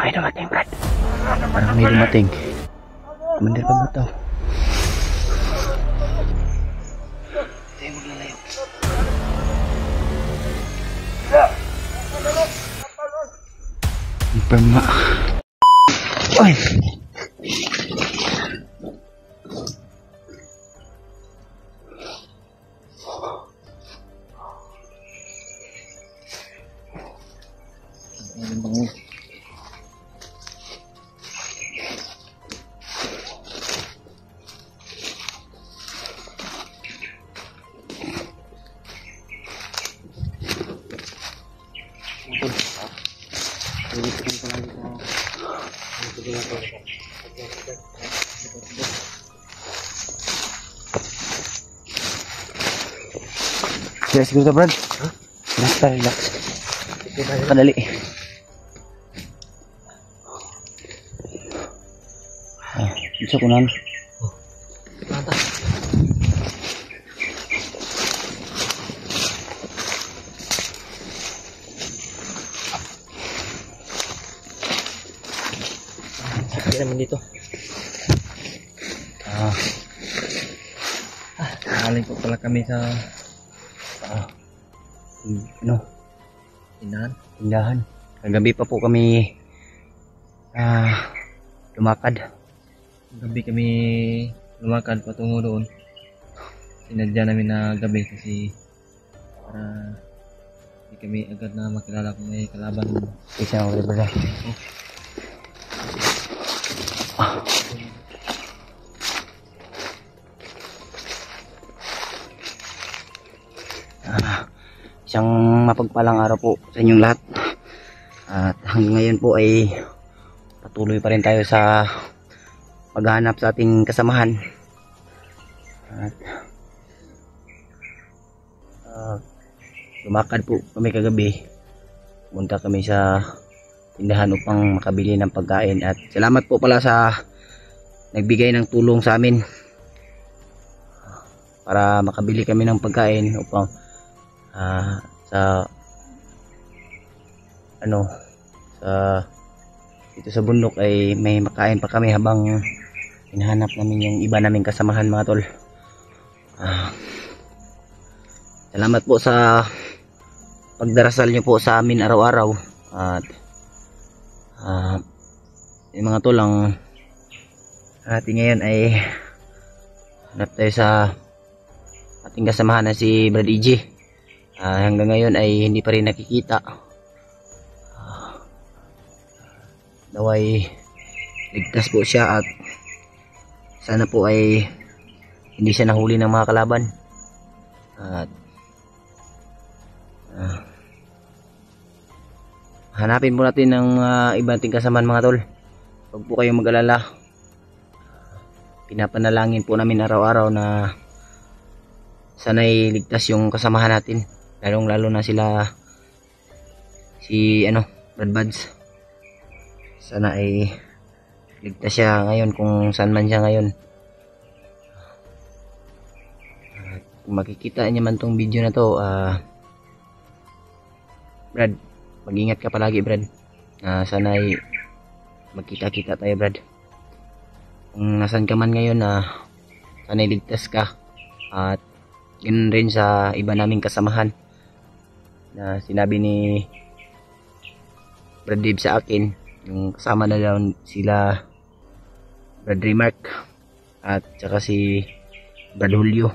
May dumating, Brad. Parang may dumating. Commander pa mo to. Tayo maglalayo. Perma. Oy! Kaya siguro ka, Brad? Basta relax. Kadali. Bisa ko nan. Sakit naman dito. Galing po pala kami sa tindahan. Kagabi pa po kami lumakad. Gabi kami lumakad patungo doon. Sinadya namin na gabi kasi para hindi kami agad na makilala kung may kalaban. Isa ako rin. Isang mapagpalang araw po sa inyong lahat. At hanggang ngayon po ay patuloy pa rin tayo sa paghahanap sa ating kasamahan. At lumakad po kami kagabi. Punta kami sa tindahan upang makabili ng pagkain. At salamat po pala sa nagbigay ng tulong sa amin para makabili kami ng pagkain upang sa dito sa bundok ay may makain pa kami habang hinahanap namin yung iba naming kasamahan, mga tol. Salamat po sa pagdarasal nyo po sa amin araw-araw. At yung mga tol, ang ating ngayon ay hanap tayo sa ating kasamahan na si Brad EJ. Hanggang ngayon ay hindi pa rin nakikita. Naway ligtas po siya at sana po ay hindi siya nahuli ng mga kalaban. At hanapin po natin ng ibang ating kasamaan, mga tol. Huwag po kayong mag-alala. Pinapanalangin po namin araw-araw na sana'y ligtas yung kasamahan natin. Lalong-lalo na si Brad Buds. Sana ay ligtas siya ngayon kung saan man siya ngayon. Kung makikita niya man tong video na to, Brad, mag-ingat ka palagi, Brad. Sana ay magkita-kita tayo, Brad. Kung nasan ka man ngayon, sana ay ligtas ka. At yun rin sa iba naming kasamahan na sinabi ni Brad Dave sa akin, yung kasama na daw sila Brad Remark at saka si Brad Julio.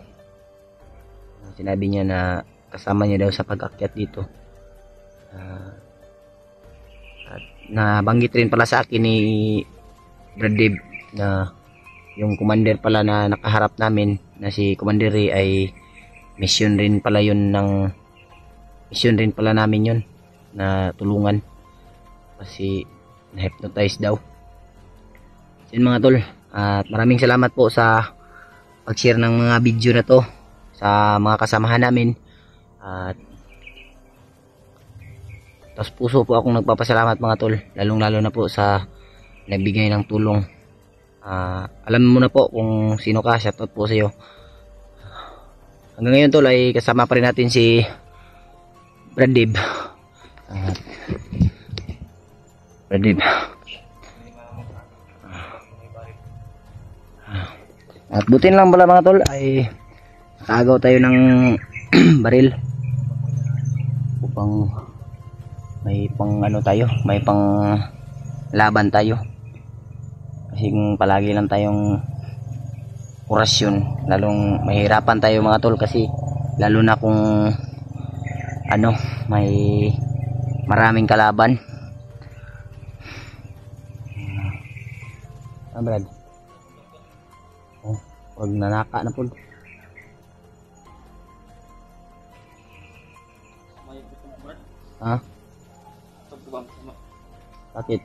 Sinabi niya na kasama niya daw sa pag-akyat dito. At nabanggit rin pala sa akin ni Brad Dave na yung commander pala na nakaharap namin na si Commander Ray ay mission rin pala namin yun na tulungan kasi na-hypnotize daw. Yun, mga tol, at maraming salamat po sa pag-share ng mga video na to sa mga kasamahan namin. At tapos puso po akong nagpapasalamat, mga tol, lalong lalo na po sa nagbigay ng tulong. Alam mo na po kung sino ka. Shoutout po sa iyo. Hanggang ngayon, tol, ay kasama pa rin natin si Brad Dave. At ready ba? At butin lang pala mga tol ay nakagaw tayo ng baril upang may pang ano tayo, may pang laban tayo. Kasi kung palagi lang tayong orasyon, lalong mahirapan tayo mga tol, kasi lalo na kung ano, may maraming kalaban. Brad, oh, wag nanaka na po. Ha? Bakit?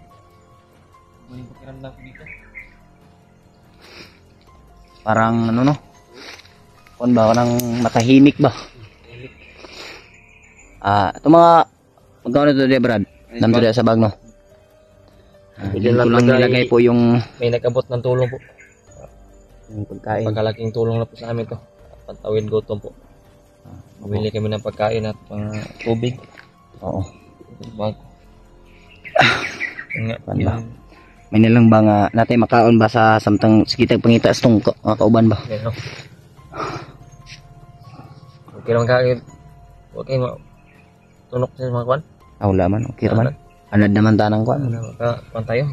Parang ano no? Kung ba nang matahimik ba? Ito mga magkano to de Brad? Nandito sa bag no? Diyan ko lang nilagay po yung may nag-abot ng tulong po. yung pagkain. Pagkalaking tulong na po sa amin to. Pantawid gutom po. Bumili kami ng pagkain at pang tubig. Oo. Bag. Nga, Ba? May nilang ba nga natin makaon ba sa samtang sikitag pangita sa tong kauban ba? no. Okay lang kagad. Okay mo. Tunok sa mga kwan. Wala man, okay raman. Anad naman tanang kwan. Kwan tayo.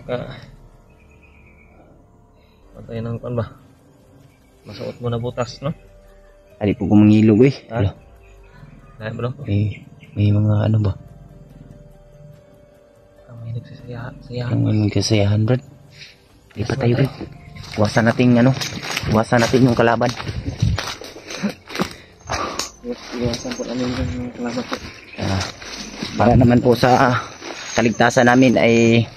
Kwan tayo ng kwan ba? Masuot mo na butas, no? Ali po kumangilog eh. Ha? Dahil ba no? May mga ano ba? May nagsasayahan. Ang kasayahan, Brad. Di pa tayo, Brad. Iwasan natin ano? Iwasan natin yung kalaban. Iwasan po namin yung kalaban po. Para naman po sa kaligtasan namin ay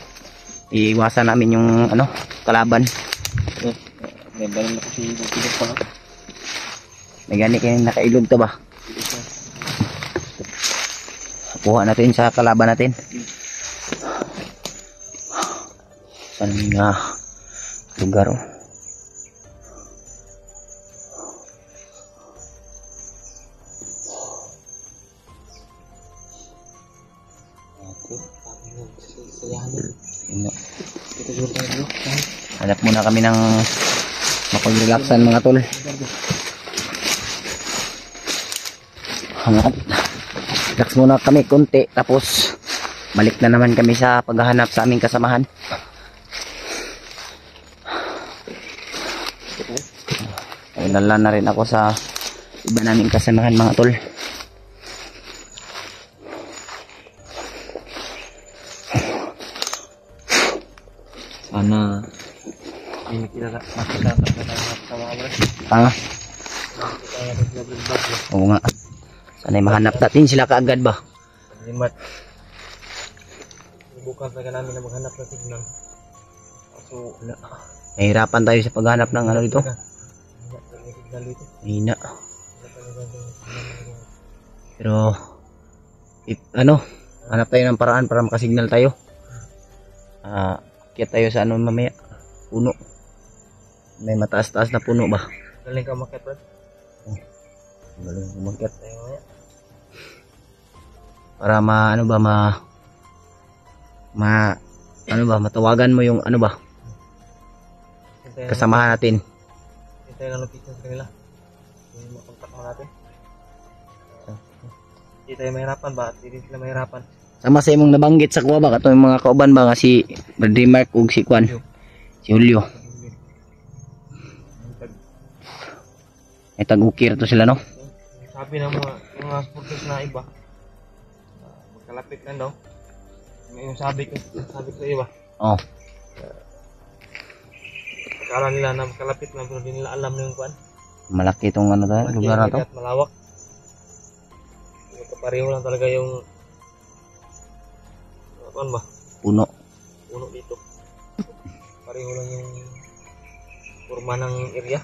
iwasan namin yung ano, kalaban. May balon na kasi yung pa. May gani kayo nakailog to ba? Kuha natin sa kalaban natin. Saan nga lugar oh. Hanap muna kami ng mapag-relaxan mga tol. Hanap. Relax muna kami konti, tapos balik na naman kami sa paghahanap sa aming kasamahan. Ay, nala na rin ako sa iba naming kasamahan mga tol. Sana may makilala sa mga bro. Oo nga. Sana'y mahanap natin sila kaagad ba? Limat. Bukan talaga namin na maghanap ng signal. So, wala. Nahihirapan tayo sa paghanap ng ano dito. Signal dito. Mahina. Pero ano, hanap tayo ng paraan para makasignal tayo. Kaya tayo sa ano mamaya, puno. May mataas-taas na puno ba? Galing ka umakyat, bro. Galing umakyat. Tayo mamaya. Para ano ba ano ba, matawagan mo yung ano ba, kasamahan natin. Hintay lang location sa kanila. Yung makontak mo natin. Hindi tayo mahirapan ba? Hindi sila mahirapan. Sama sa imong nabanggit sa kuha ba, kato yung mga kauban ba nga si Brady Mark ug si Kwan, si Julio. Ay tag-ukir to sila no? Sabi ng mga supporters na iba, magkalapit lang daw. Yung sabi ko sa iba. Oh. Akala nila na magkalapit lang pero di nila alam na yung Kwan. Malaki itong ano tayo, lugar na to. Malawak. Pareho lang talaga yung Kwan ba? Puno. Puno dito. Pareho lang yung forma ng area.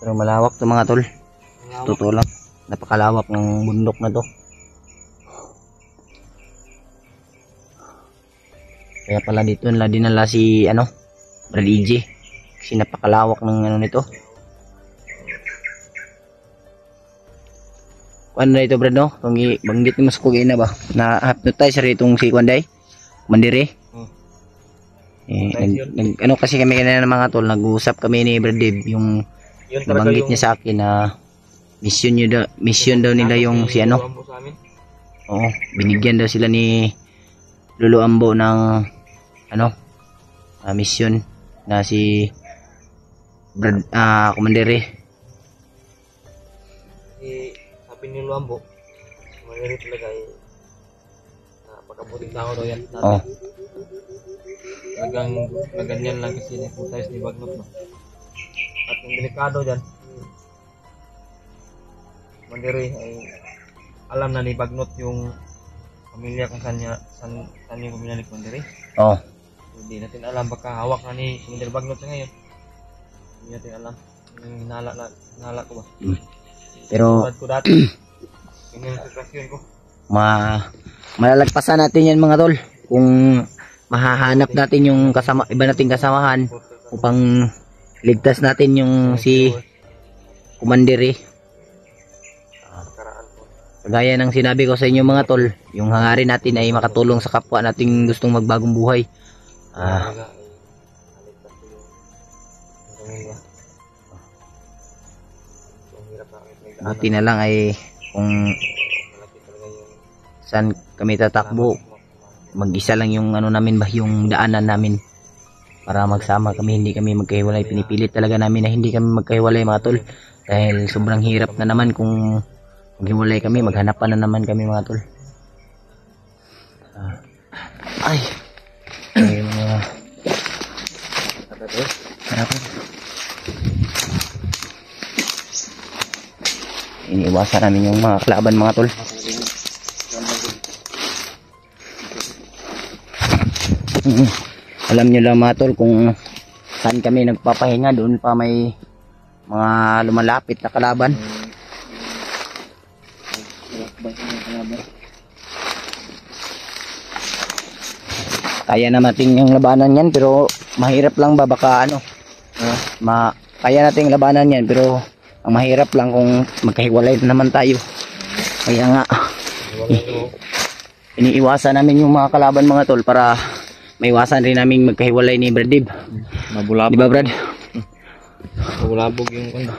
Pero malawak to mga tol. Malawak. Totoo lang. Napakalawak ng bundok na to. Kaya pala dito nila dinala si ano, Brad EJ. Kasi napakalawak ng ano nito. ano na ito Brad no? Kung banggit mo sa kugay na ba? Na hypnotize sa itong si Kwanday? Mandiri? Ano kasi kami kanina ng mga tol, nag-uusap kami ni Brad Dave, yung nabanggit niya sa akin na mission daw nila yung si ano. Oo, binigyan daw sila ni Lolo Ambo ng ano, mission na si Brad Kumandere. Sabi ni Lolo Ambo, Kumandere talaga ay pagkabuting tao daw yan. Oo. Talagang ganyan lang kasi na-hypnotize ni Bagnot no. At yung delikado dyan, Mandiri ay alam na ni Bagnot yung pamilya kung saan yung pamilya ni Mandiri. Oo. Hindi natin alam, baka hawak na ni Mandiri Bagnot sa ngayon. Hindi natin alam yung hinala ko ba. Pero ko dati, yun yung sitwasyon ko. Malalagpasan natin yan mga tol kung mahahanap natin yung iba nating kasamahan upang ligtas natin yung si Kumandiri. Kagaya ng sinabi ko sa inyo mga tol, yung hangarin natin ay makatulong sa kapwa nating gustong magbagong buhay. Buti na lang ay kung saan kami tatakbo, mag-isa lang yung ano namin ba, yung daanan namin para magsama kami, hindi kami magkahiwalay. Pinipilit talaga namin na hindi kami magkahiwalay mga tol, dahil sobrang hirap na naman kung maghiwalay kami, maghanapan na naman kami mga tol. Ay mga iniiwasan namin yung mga kalaban mga tol. Alam nyo lang mga tol kung saan kami nagpapahinga, doon pa may mga lumalapit na kalaban. Kaya na natin yung labanan yan, pero mahirap lang ba, baka ano, kaya natin labanan yan, pero ang mahirap lang kung magkahiwalay na naman tayo. Kaya nga iniiwasan namin yung mga kalaban mga tol para maiwasan rin namin magkahiwalay ni Brad Dib. Mabulabog. Diba Brad? Mabulabog yung kanda.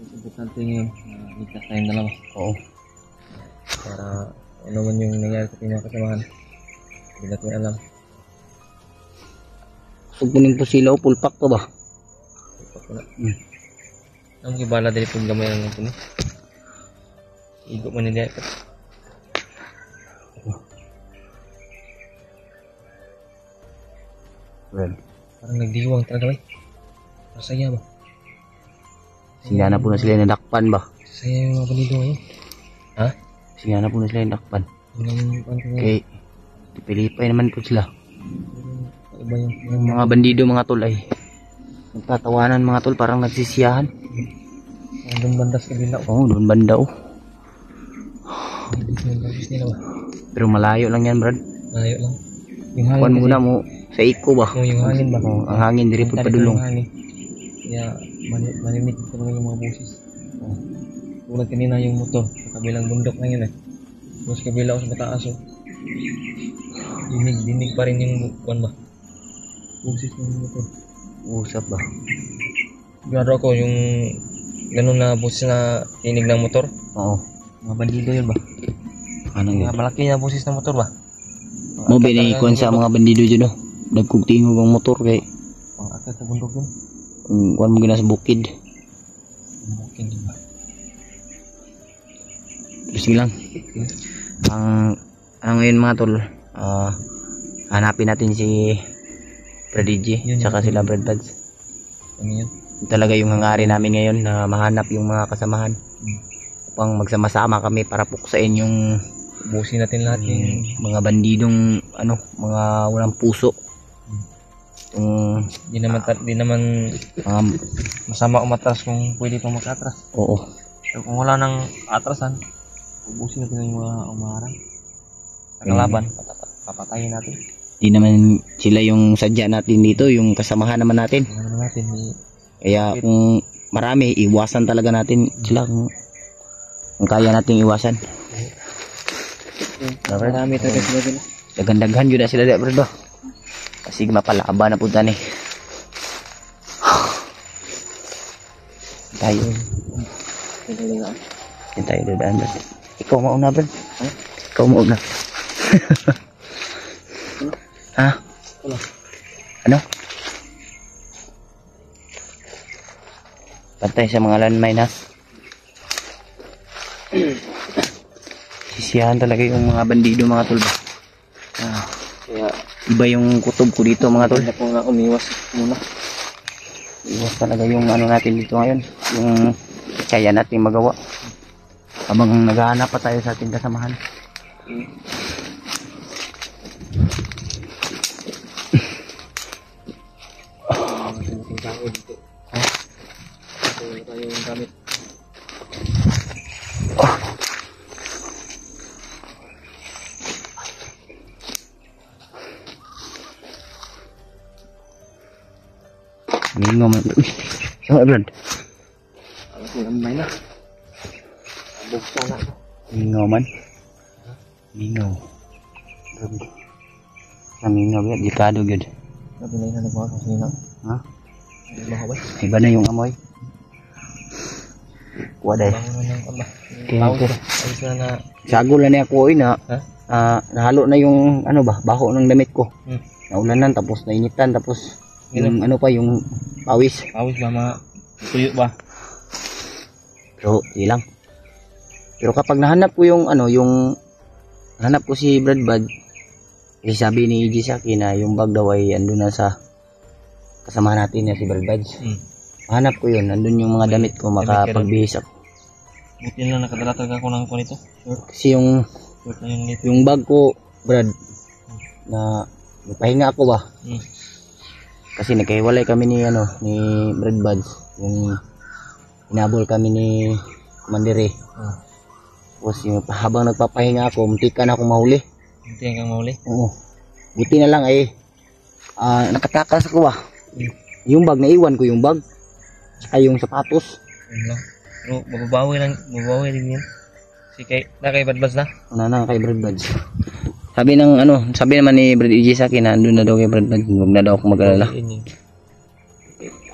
Importante yung ligtas tayong dalawa. Oo. Para ano man yung nangyari sa ating mga kasamahan, hindi natin alam. Huwag mo nang pusila o pulpak to ba? Pulpak ko na. Ang ibala dali pong gamay lang ito. Igo mo nila ito. Well, parang nagdiwang talaga ba? Masaya ba? Sila na po na sila nadakpan ba? Masaya yung mga balido ngayon. Ha? Sila na po na sila nadakpan. Okay, Pilipay naman po sila. Iba yung mga bandido mga tol ay nagtatawanan mga tol, parang nagsisiyahan. Doon banda sa kabila. Oo, doon banda oh. Nila ba? Pero malayo lang yan Brad. Malayo lang. Kuhan muna mo sa iko ba? Yung hangin ba? Oh, ang hangin diri po padulong. Kaya malimit ko lang yung mga busis. Tulad kanina yung motor sa kabilang bundok na yun eh. Tapos kabila ko sa mataas oh. Dinig pa rin yung kuhan ba? Busis ng motor. Usap ba? Sigurado ako yung ganun na busis na tinig ng motor. Oo. Mga bandido yun ba? Ano yun? Malaki na busis ng motor ba? Mo binikuan sa mga bandido dyan oh. Nagkugtingog ang motor kay ang akat sa bundok yun. Kuhan mo gina sa bukid. Bukid yun ba? Pero sige lang. Ang ngayon mga tol, hanapin natin si Prodigy tsaka sila Brad Pads. Ano yun? Talaga yung hangarin namin ngayon na mahanap yung mga kasamahan upang magsama-sama kami para puksain yung busin natin lahat yung mga bandidong ano, mga walang puso. Di naman masama umatras kung pwede pang mag-atras. Oo. So, kung wala nang atrasan, ubusin natin yung mga umarang kalaban, papatayin natin. Di naman sila yung sadya natin dito, yung kasamahan naman natin. Kaya kung marami, iwasan talaga natin sila. Kung kaya nating iwasan. Marami talaga sila dun. Daghan-daghan yun na sila dyan, bro. Kasi mapalaba na punta ni. Tayo. Yan tayo dadaan, bro. Ikaw mauna, bro. Ikaw mauna. Ha? Ano? Pantay sa mga landmine, ha? Sisiyahan talaga yung mga bandido, mga tol. Kaya, Iba yung kutob ko dito, mga tol. wala po nga umiwas muna. Iwas talaga yung ano natin dito ngayon. Yung kaya natin magawa. Habang naghahanap pa tayo sa ating kasamahan. Tao dito. Wala tayong gamit. Mingo man. Uy, sama Brad. Alas mo naman na. Buksan na. Mingo man. Mingo. Grabe. Sa mingo, yun. Delikado, yun. Sabi na yun, nagbawa kasi na. Ha? Mahaway. Iba na yung amoy. Waday. Bango na ng kamba. Kaya Pawis ito. na. Pawis na na. Sagol na niya ko na. Ha? Nahalo na yung ano ba, baho ng damit ko. Hmm. Naulanan, tapos nainitan, tapos yung Ganun. ano pa, yung pawis. Pawis ba mga tuyo ba? Pero, ilang. Pero kapag nahanap ko yung ano, yung nahanap ko si Brad Bad, kasi sabi ni EJ sa akin na yung bag daw ay andun na sa kasama natin na si Brad Bad. Hanap ko yun, andun yung mga damit ko, makapagbihis ako. Buti na nakadala talaga ako ng kuha nito. Short. Kasi yung Short na yun nito. bag ko, Brad, na nagpahinga ako ba? Kasi nagkahiwalay kami ni ano, ni Brad Bad, yung inabol kami ni Commander. Tapos yung habang nagpapahinga ako, muntikan ako mahuli. Buti hanggang mahuli. Oo. Buti na lang ay nakatakas ako ba? Yung bag, naiwan ko yung bag. Ay yung sapatos. Ano? Pero mababawi din yan. Si kay Badbaz na. Una na kay Brad Buds. Sabi ng ano, sabi naman ni Brad EJ sa akin na andun na daw kay Brad Buds. Huwag na daw ako mag-alala.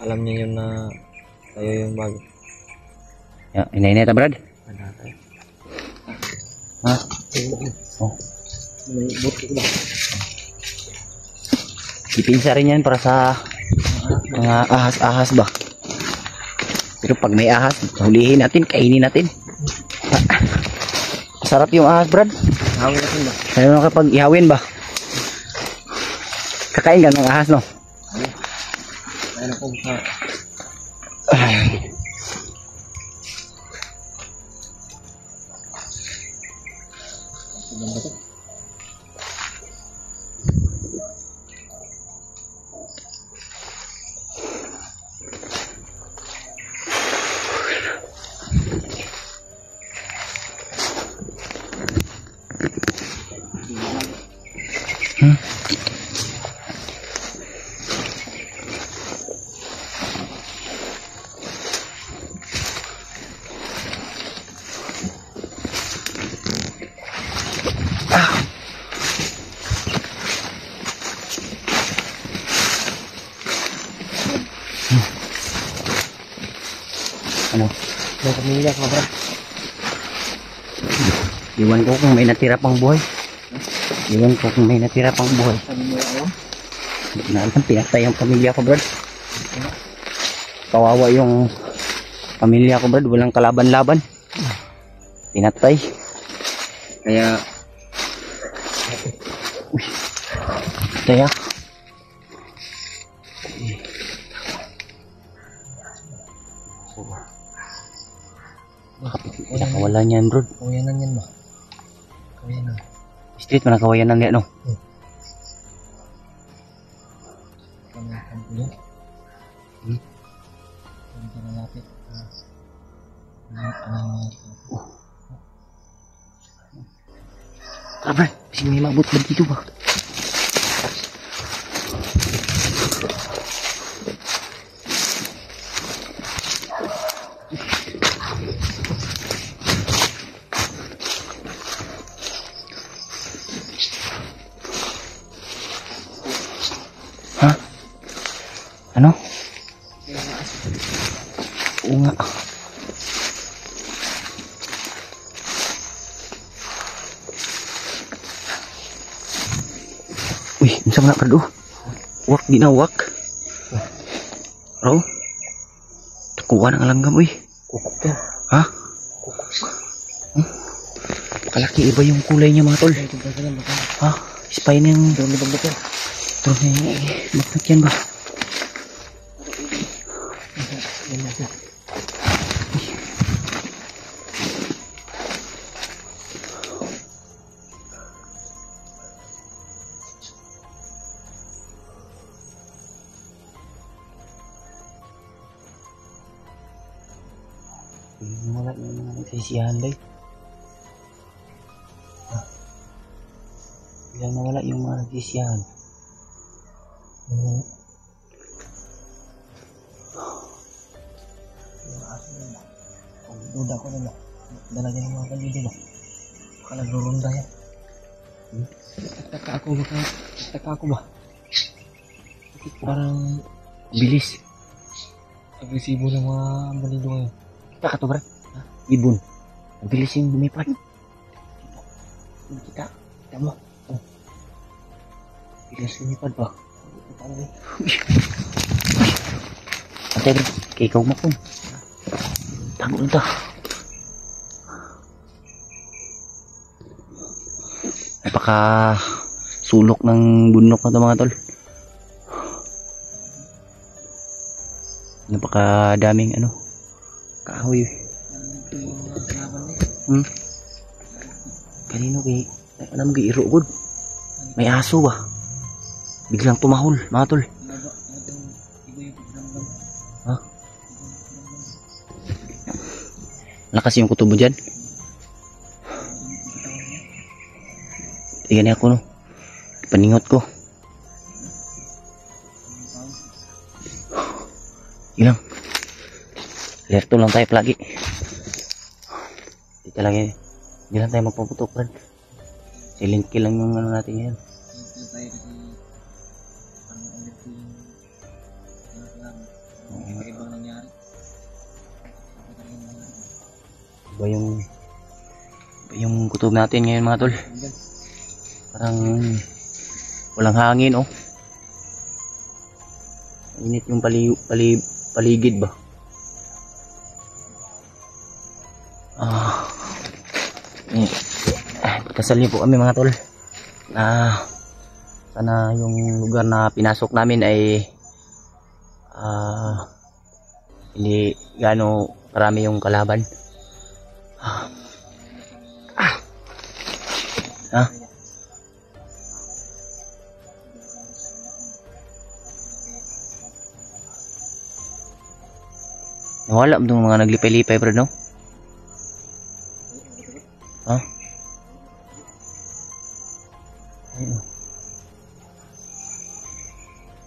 Alam niya yun na tayo yung bag. Inainita Brad? Ha? Oh. May buti ko ba? Dipinsa rin yan para sa mga ahas-ahas ba? Pero pag may ahas, hulihin natin, kainin natin. Sarap yung ahas, Brad. Hawin natin ba? Ano kapag ihawin ba? Kakain ka ng ahas, no? Ayun ako sa... Ano? May pamilya ka ba? Iwan ko kung may natira pang buhay. Iwan ko kung may natira pang buhay. Sabi mo yung Hindi na alam, pinatay ang pamilya ko, Brad. Kawawa yung pamilya ko, Brad. Walang kalaban-laban. Pinatay. Kaya... Kaya nakawalan yan, bro. Kawayanan yan ba? Kawayanan. Street mo nakawayanan yan, no? Kami ang kampulo. Kami ka nalapit. Brad, kasi may mabot ba dito ba? Ano? Oo nga. Uy, unsa man Brad oh. Wak di na wak. Bro. Kuha ng langgam uy. Kukok to. Ha? Kalaki iba yung kulay niya mga tol. Ha? Spine yung drone ba ito? Drone niya bakit yan ba? Wala yung mga nagsisiyahan ba? Biglang nawala yung mga nagsisiyahan. Duda ko na. Dala niya ng mga kandido ba? Baka nagrurunda yan. Nagtaka ako ba? Bakit parang Bilis. agresibo ng mga bandido ngayon? Kita ka to Brad. Ha? Ibon. Ang bilis yung lumipad. Kita. Kita mo. Oh. Bilis lumipad ba? Antay Brad. Kaya ikaw makon. Tago lang ta. Napaka sulok ng bundok na ito mga tol. Napaka daming ano kahoy. Kanino kay alam mo iro gud. May aso ba? Biglang tumahol mga tol. Ha? Lakas yung kutubo dyan. Tingnan ako no. Paningot ko. Ilang. Alerto lang tayo palagi. Dito lang yan. Hindi lang tayo magpaputok Brad. Silent kill lang yung ano natin yan. Iba yung kutob natin ngayon mga tol. Parang walang hangin oh. Init yung paligid ba? Kasal niyo po kami mga tol. Sana yung lugar na pinasok namin ay hindi gaano karami yung kalaban. Ha? Nawala mo itong mga naglipay-lipay bro no? Ha? Ayun.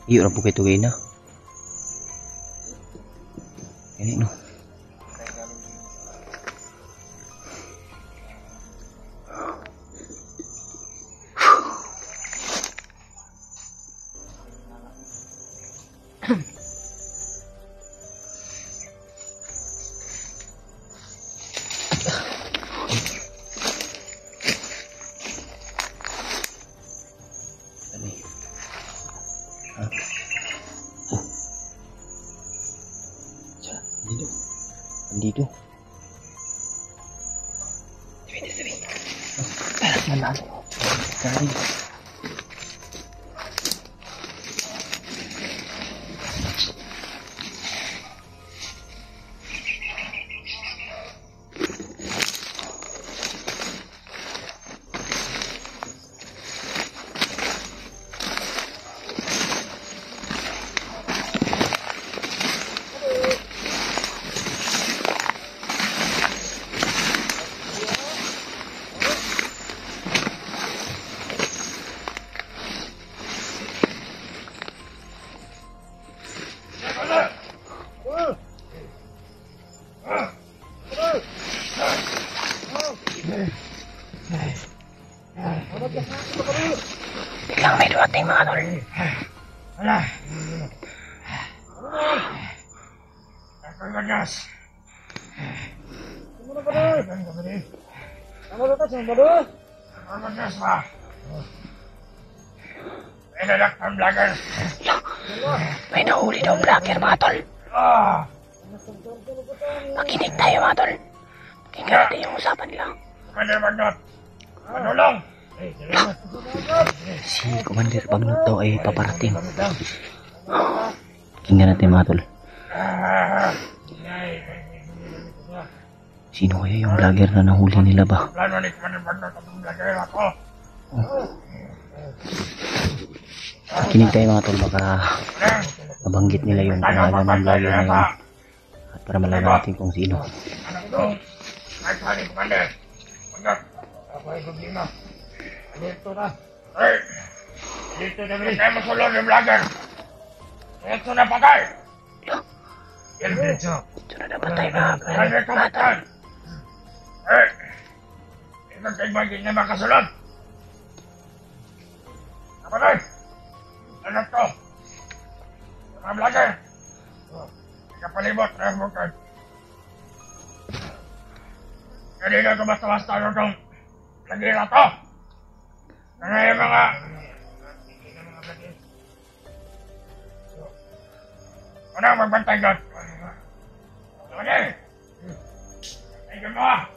Iyo na po kayo tugay na. Ayun no. Dito. Sabi. Tarak na lang. Sabi. Biglang may dumating mga tol. Pagkagas. Ano ba doon? Ano ba doon? Ano ba doon? Pagkagas ba? Inadak ng vlogger. May nahuli daw vlogger mga tol. Makinig tayo mga tol. Pakinggan natin yung usapan nila. Commander Bagnot. Manulong. Si Commander Bagnot daw ay paparating. Pakinggan natin mga tol. Sino kaya yung vlogger na nahuli nila ba? Plano ni Commander Bagnot ang vlogger ako. Pakinig tayo mga tol, baka nabanggit nila yung pangalan ng vlogger na yun. At para malaman natin kung sino. Anak ko. Kahit hari Commander. Bagnot. Ako ay problema. Dito na. Hey! Dito na rin. Kaya masulong yung vlogger. Dito na patay. Yan dito. Dito na napatay mga Commander Kapitan. Hey! Ito kayo ba hindi na makasulong? Kapatay! Anak ko! Mga vlogger! Ikapalibot na yung bukad. Hindi na ito basta-basta na itong lagira to. Kaya yung mga... Ano ang magbantay doon? Sige! Tingin mo ah!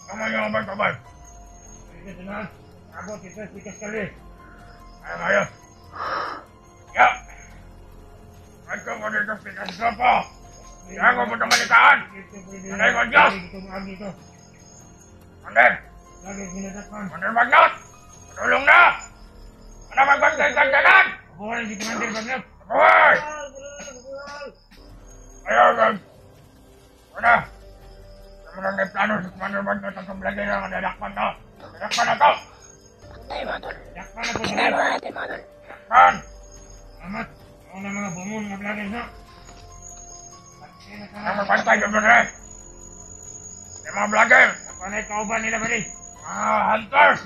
Kamu yang obat-obat. Itu tenang. Aku tikas sekali. Ayo. Ya. Aku mau tikas apa? Aku mau teman-teman. Ada yang ngajak. Mandar. Mandar Bagnot. Tolong dah. Ada magbantay sa kanan. Boleh di Mandar Bagnot. Boleh. Ayo, gang. Udah. Kamu may plano sa Commander Bagnot ang kumblagay lang ang dadakpan to. Dadakpan na to! Tayo mga tol. Dadakpan na po sa Tingnan mo natin mga tol. Dadakpan! Amat, ako na mga bumon na vloggers na. Ang magbantay ka doon eh. Yung mga vlogger. Ako na ikauban nila ba rin? Mga hunters.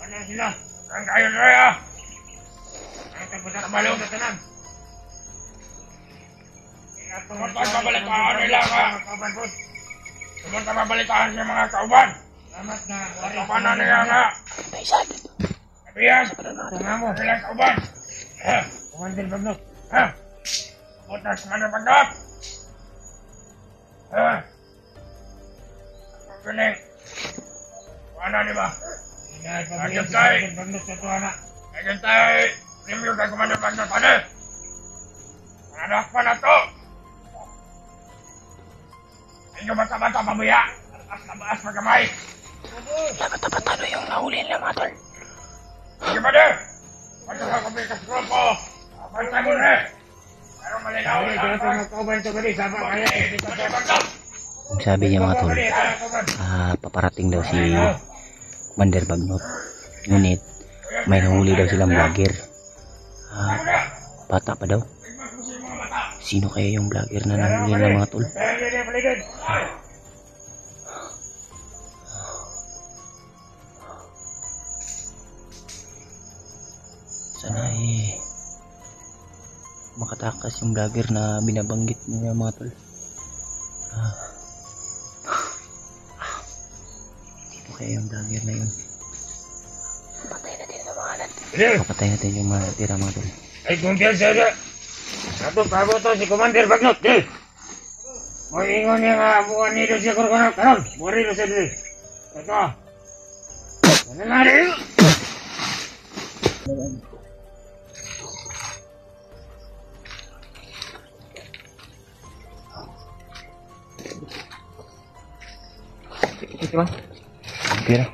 Ano sila? Saan kayo rin ah? Ang tagpunta na baliw sa tanan. Sumunta mabalikaan nila ka. Sumunta mabalikaan siya mga kauban. Salamat na. Kauban na niya nga. May isa dito. Kabiyan. Tanga mo. Sila kauban. Commander Bagnot. Pumunta sa Commander Bagnot. Ang galing. Kuha na di ba? Agad tayo. Agad tayo. Review kay Commander Bagnot. Ano? Anak pa na to. Hindi bata-bata pabuya. Atas magamay. Dapat yung nahuli nila mga tol. Sige ba din? Pagka sa kapikas grupo. Bantay mo rin. Pero malinaw. Ang sabi niya mga tol, paparating daw si Commander Bagnot. Ngunit may nahuli daw silang vlogger. Bata pa daw. Sino kaya yung vlogger na nahuli nila mga tol? Sana makatakas yung vlogger na binabanggit niya mga tol. Sino kaya yung vlogger na yun? Papatay natin yung mga natin. Papatay natin yung mga tira mga tol. Ay, kumpiyansa na. Ato pabo to si Commander Bagnot, di. Mo ingon niya nga buwan nito siya karon karon. Mori na siya dili. Ito. Ano na rin? Ito ba? Pira.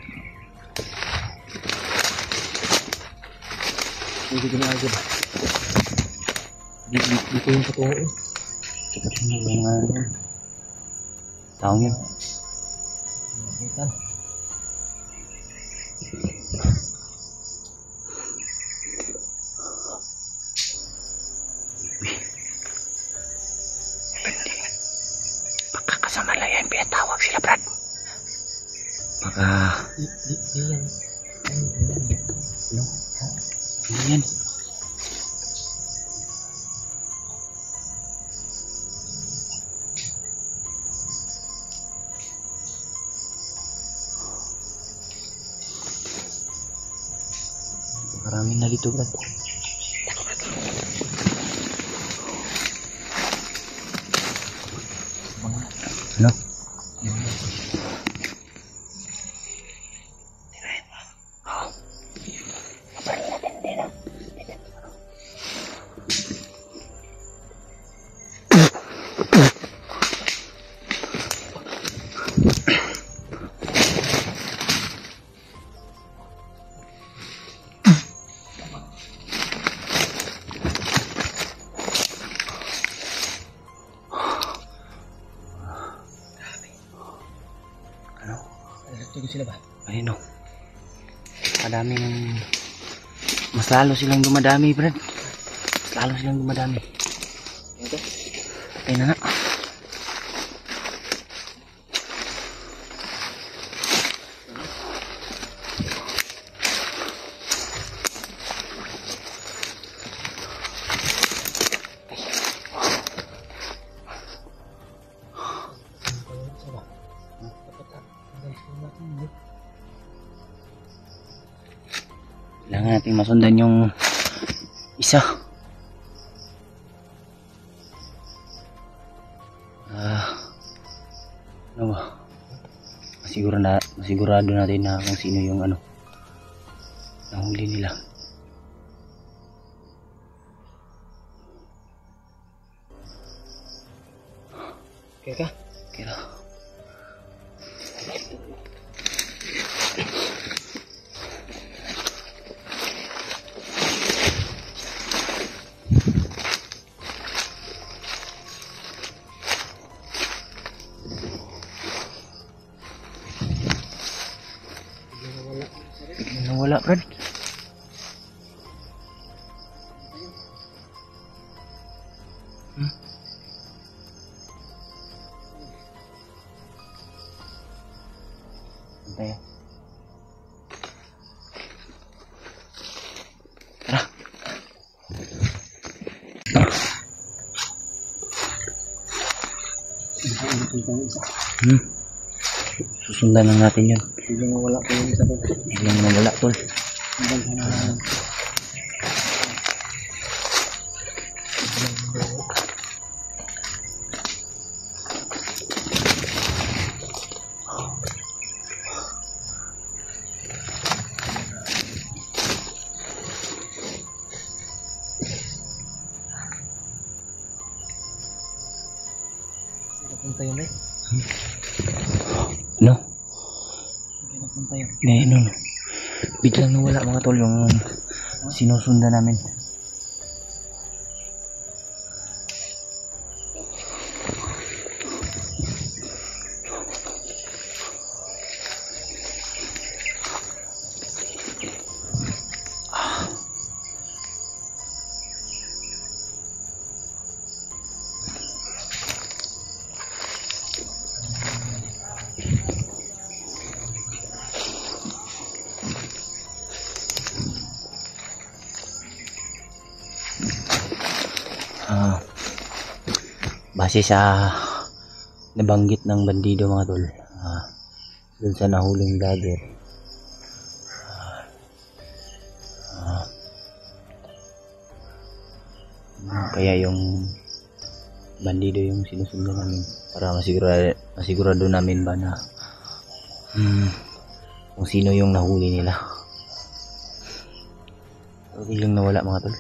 Dito na agad. Dito yung totoo eh. Kita yung mga taong yun. Ikan. Pagkakasama lang yan, pinatawag sila Brad. Baka... Di yan. Ano? Ayan. Marami na dito, Brad. Ano? Tugod sila ba? Ayun o. Madami ng... Mas lalo silang dumadami, Brad. Mas lalo silang dumadami. Ito? Ayun na nga. Kailangan natin masundan yung isa. Ano ba? Masigurado natin na kung sino yung ano nahuli nila. Okay ka? Kira. Nawala, Brad. Antay. Tara. Susundan lang natin yun. Biglang nawala ko yung isa doon. Biglang nawala, tol. Napunta yun eh. No? Hindi napunta yun. No. Biglang nawala, mga tol, yung sinusundan namin. Base sa nabanggit ng bandido, mga tol, dun sa nahuling dagger, kaya yung bandido yung sinusundan namin para masigurado namin ba na kung sino yung nahuli nila. So, biglang nawala, mga tol,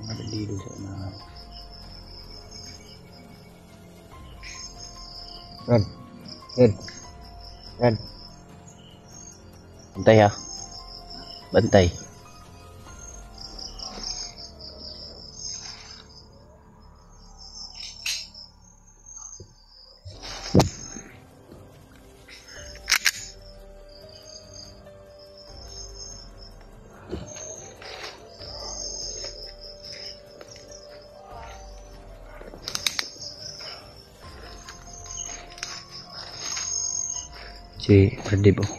mga bandido sa Brad. Bantay, ha. Bantay. Si Perdib, oh.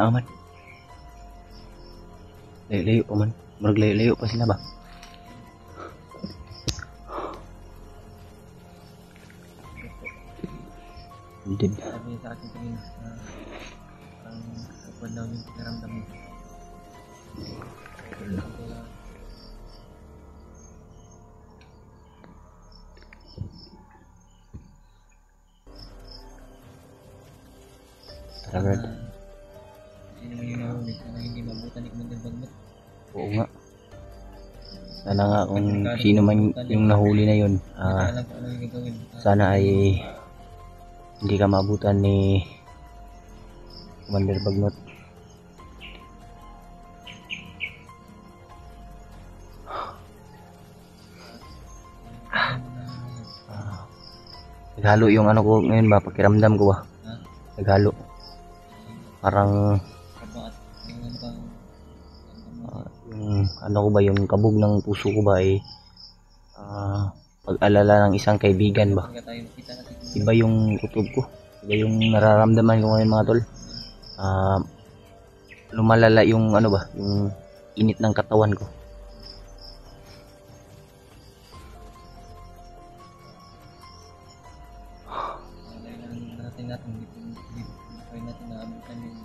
man. Layo-layo pa man. Murag layo-layo pa sila ba? Hindi. Sabi sa akin kanina na parang kapag daw yung pinaramdam mo. Tara, Brad. Sino man yung nahuli, sana hindi mabutan ni Commander Bagnot. Oo nga. Sana nga kung sino man yung nahuli na yun, Alam ko ano yung gagawin. sana ay hindi ka maabutan ni Commander Bagnot. Naghalo yung ano ko ngayon ba, pakiramdam ko ba? Naghalo. Parang Kabaat. Ano bang yung ano ko ba, yung kabog ng puso ko ba ay pag-alala ng isang kaibigan ba. tayo makita natin? Iba yung kutob ko, iba yung nararamdaman ko ngayon mga tol. Lumalala yung ano ba, yung init ng katawan ko. Natin hindi pa natin naabutan yung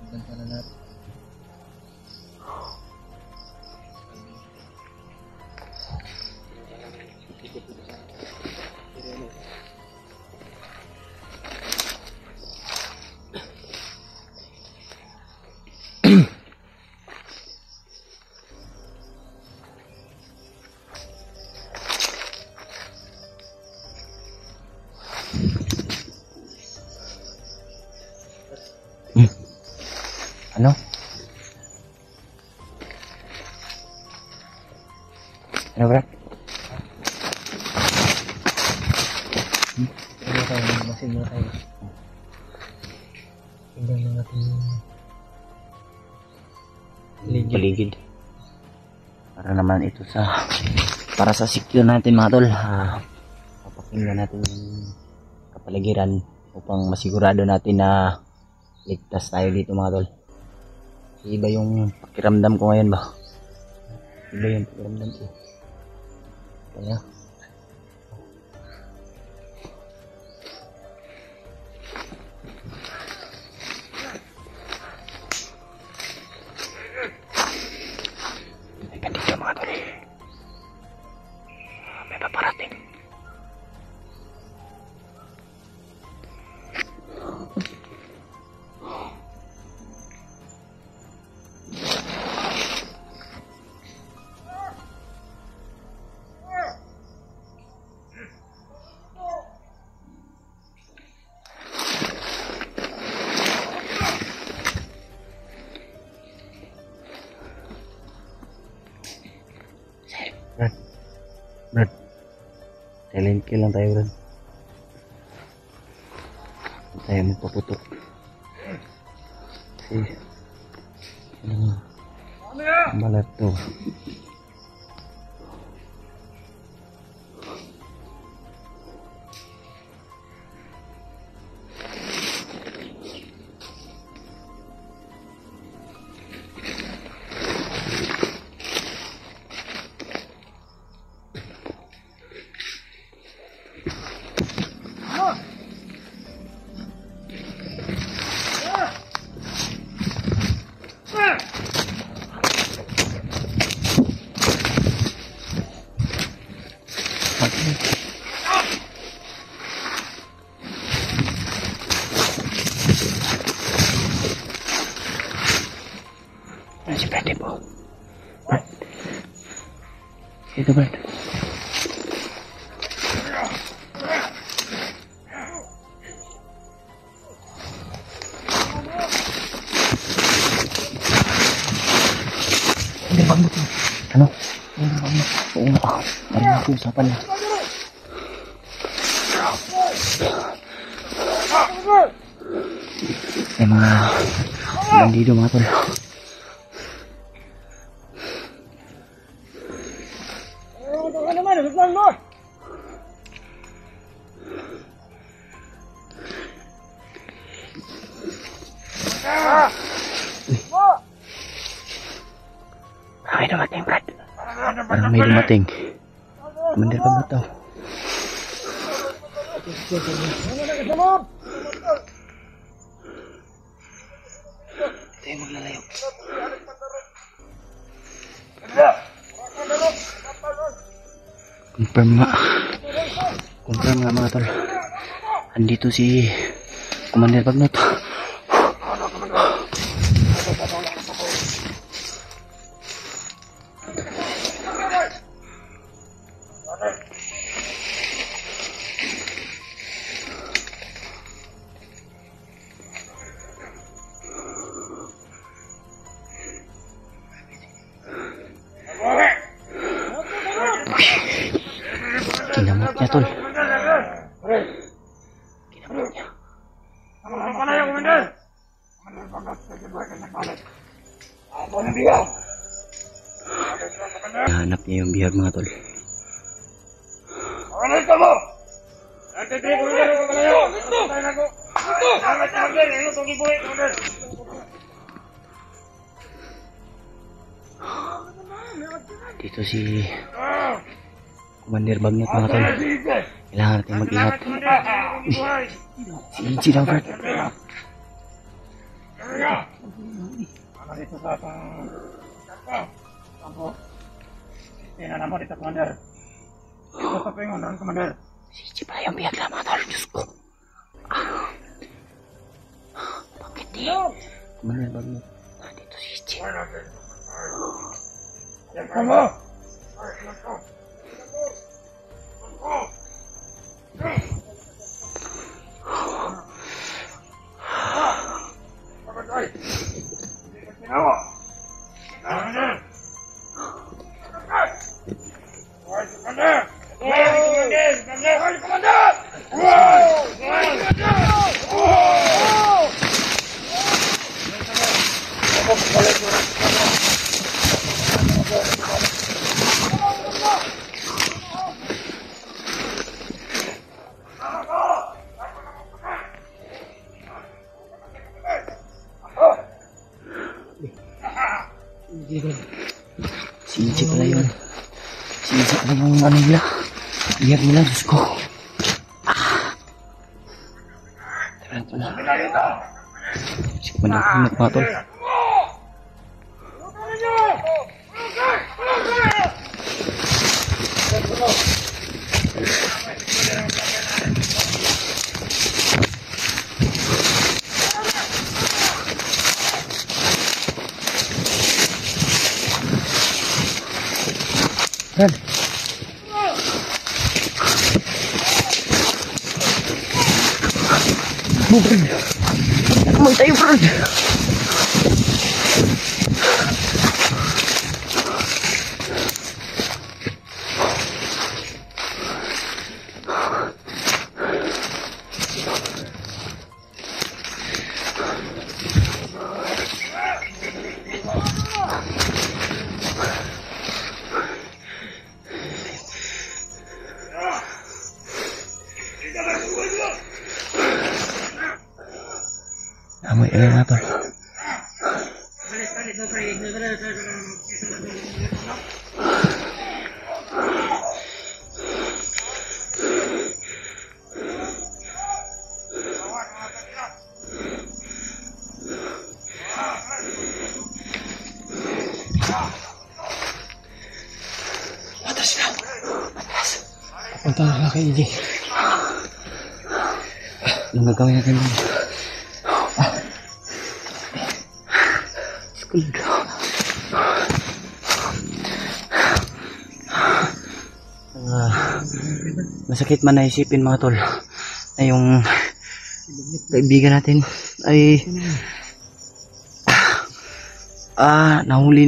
sundan sana natin. Ano? Ano bro? Ano tayo, masin mo tayo. Tingnan na natin yung Paligid. Para naman ito para sa secure natin mga tol. Papakinggan natin yung kapaligiran upang masigurado natin na ligtas tayo dito mga tol. Iba yung pakiramdam ko ngayon ba? Iba yung pakiramdam ko. Kaya may dito mga tol. May paparating. Brad, silent kill lang tayo, Brad. Huwag tayo magpaputok. Kasi malat to. Si Brad po. Brad. Ito, Brad. Hindi ba mo? Ano? Hindi ba mo? Oo nga. Narinig ko usapan na. May mga bandido mga tol. may dumating, Brad. Parang may dumating. Commander Bagnot daw. Tayo maglalayo. Confirm nga mga tol. Andito si Commander Bagnot. Kinamot niya, tol. Kinamot niya. Nahanap niya yung bihag, mga tol. Dito si Commander Bagnot, mga tol. Kailangan natin mag-ingat. Si Inchi daw, Brad. Si Inchi pala yung bihag lang, mga tol. Diyos ko. Bakit di? Commander Bagnot. Dito si Inchi. Si Inchi pala yun. Si Inchi pala yung ano nila. Bihag nila, Diyos ko. Tara, tol. Si Commander Bagnot, mga tol. Brad. Brad. May tayo, Brad. Amoy elevator. Matras na. Matras. Punta na kay EJ. Anong gagawin natin doon? Masakit man na isipin, mga tol, na yung kaibigan natin ay nahuli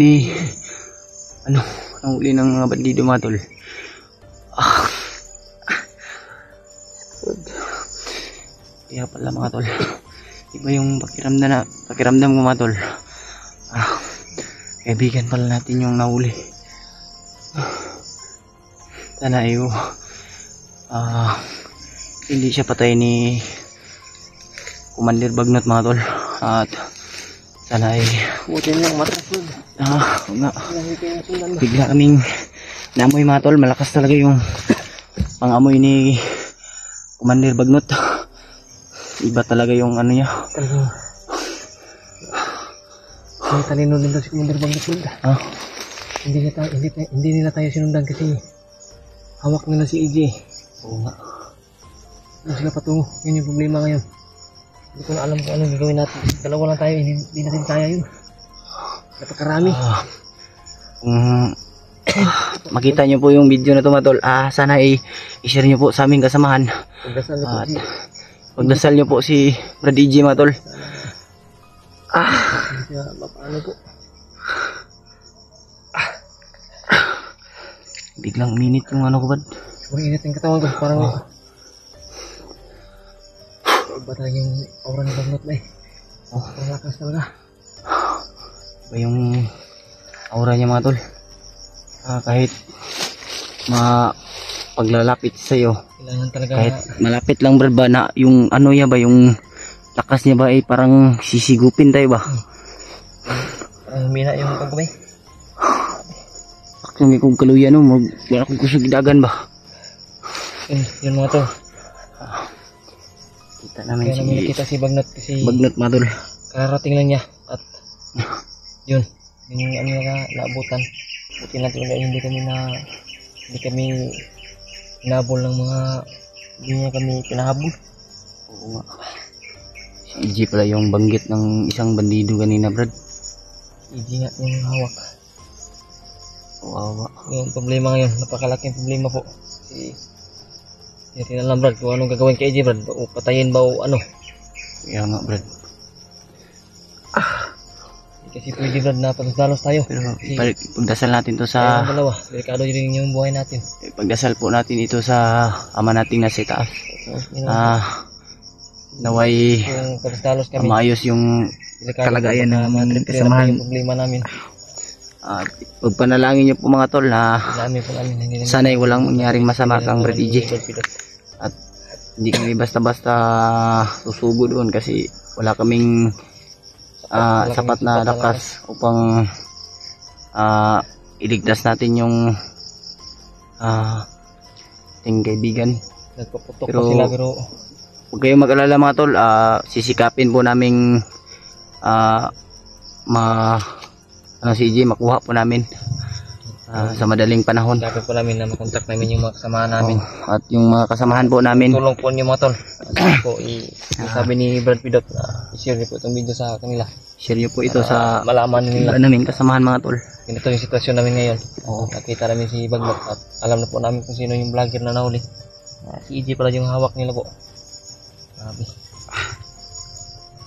ng mga bandido, mga tol. Kaya pala, mga tol, iba yung pakiramdam ko, mga tol. Kaibigan pala natin yung nahuli. Sana ayo hindi siya patay ni Commander Bagnot, mga tol. At Sana ay Buti na lang matras Brad. oo nga. Hindi kayo nasundan ba? Bigla kaming naamoy mga tol. Malakas talaga yung pangamoy ni Commander Bagnot. Iba talaga yung ano niya. Talagang may talino din daw si Commander Bagnot Brad. Ah, Hindi nila tayo sinundan kasi hawak nila si EJ. oo nga. Hindi sila patungo. Yun yung problema ngayon. Hindi ko na alam kung anong gagawin natin. Dalawa lang tayo. Hindi natin kaya yun. Napakarami. Makita nyo po yung video na to mga tol. Sana i-share nyo po sa aming kasamahan. Pagdasal na po At si pagdasal nyo po si Brad EJ mga tol. hindi siya mapaano po. Biglang minute yung ano ko Brad. Sobrang init yung katawan ko. Parang iba talaga yung aura ni Bagnot na eh. Parang lakas talaga. Iba yung aura niya mga tol. Kahit paglalapit sa'yo, Kailangan talaga kahit malapit lang Brad ba na yung ano niya ba, yung lakas niya ba ay parang sisigupin tayo ba? parang humina yung pagkabay. Kung ikong kaluyan no, wala akong kusog dagan ba? Yun mga to. Kita namin Kaya namin nakita si Bagnot kasi Bagnot mga tol. kararating lang niya. At yun yung ano na naabutan. Buti na talaga hindi kami hinabol ng mga hindi niya kami pinahabol. Oo nga. Si EJ pala yung banggit ng isang bandido kanina Brad. Hindi nga yung hawak. Wawa. Yung problema ngayon, napakalaking problema po. Kasi hindi natin alam Brad kung anong gagawin kay EJ Brad. O patayin ba o ano. Kaya nga Brad. Kasi pwede Brad na pagdalos tayo. Pero Kasi pagdasal natin to tayo sa ang dalawa. Delikado rin yung buhay natin. pagdasal po natin ito sa ama nating nasa taas. So, yun, Naway kung pagdalos kami. maayos yung Delikado kalagayan ng aming matrip-trip kasamahan. yung problema namin. Pagpanalangin niyo po mga tol na Dami po namin. Hindi namin sana'y walang mangyaring masama kang Brad EJ. Pilot. At hindi kami basta-basta susugo doon kasi wala kaming sapat na lakas upang iligtas natin yung ating kaibigan. Nagpaputok Pero pa sila pero huwag kayong mag-alala mga tol, sisikapin po naming si EJ makuha po namin sa madaling panahon. sabi po namin na makontak namin yung mga kasamahan namin. At yung mga kasamahan po namin, Tulong po niyo mga tol. Sabi po, sabi ni Brad Pidot na i-share niyo po itong video sa kanila. share nyo po ito sa Malaman nila. namin kasamahan mga tol. Ganito yung sitwasyon namin ngayon. Oo. Nakita namin si Bagnot at alam na po namin kung sino yung vlogger na nahuli. Si EJ pala yung hawak nila po. Sabi.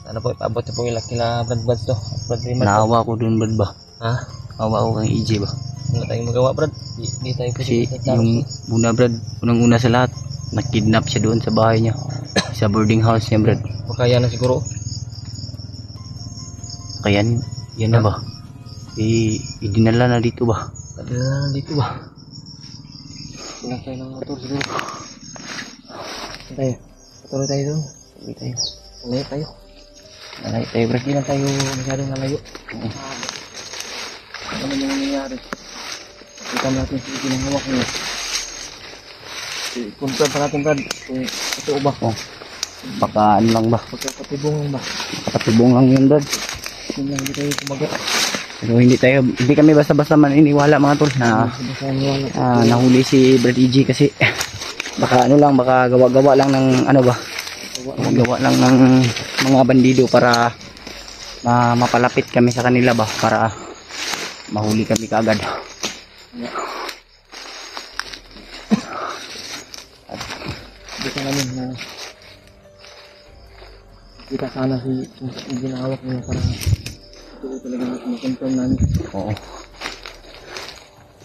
Sana po ipaabot niyo po yung kila Brad Buds to. Brad Rimas. Naawa ko dun Brad ba? Ha? Naawa ko kang EJ ba? Ano tayong magawa Brad? Di tayo pwede Kasi yung una Brad, unang-una sa lahat, nakidnap siya doon sa bahay niya. Sa boarding house niya Brad. baka yan na siguro. Kaya yan na ba? Idinala na dito ba? Padala na dito ba? Silang tayo ng motor siguro. Saan tayo? Patuloy tayo doon. Patuloy tayo. Malayo tayo. Alay tayo Brad. Hindi lang tayo masyadong malayo. Ano naman yung nangyayari? Kita natin si Iti ng hawak niya. Confirm pa natin Brad kung totoo ba? Baka ano lang ba? Pagkakatibong lang ba? Katibong lang yun Brad. Yun lang, hindi tayo kumaga. Pero hindi kami basta-basta maniniwala mga tol na nahuli si Brad EJ kasi baka ano lang, baka gawa-gawa lang ng ano ba? Gawa lang ng mga bandido para mapalapit kami sa kanila ba? Para mahuli kami kaagad. Dito namin na kita sana si ginahawak niya para ito talaga natin makontrol namin. Oo.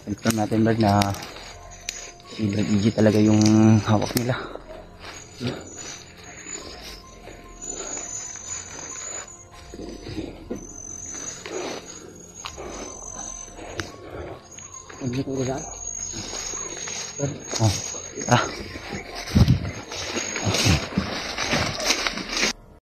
Confirm natin Brad na si Brad EJ talaga yung hawak nila. Hindi ko ulaan. Oh.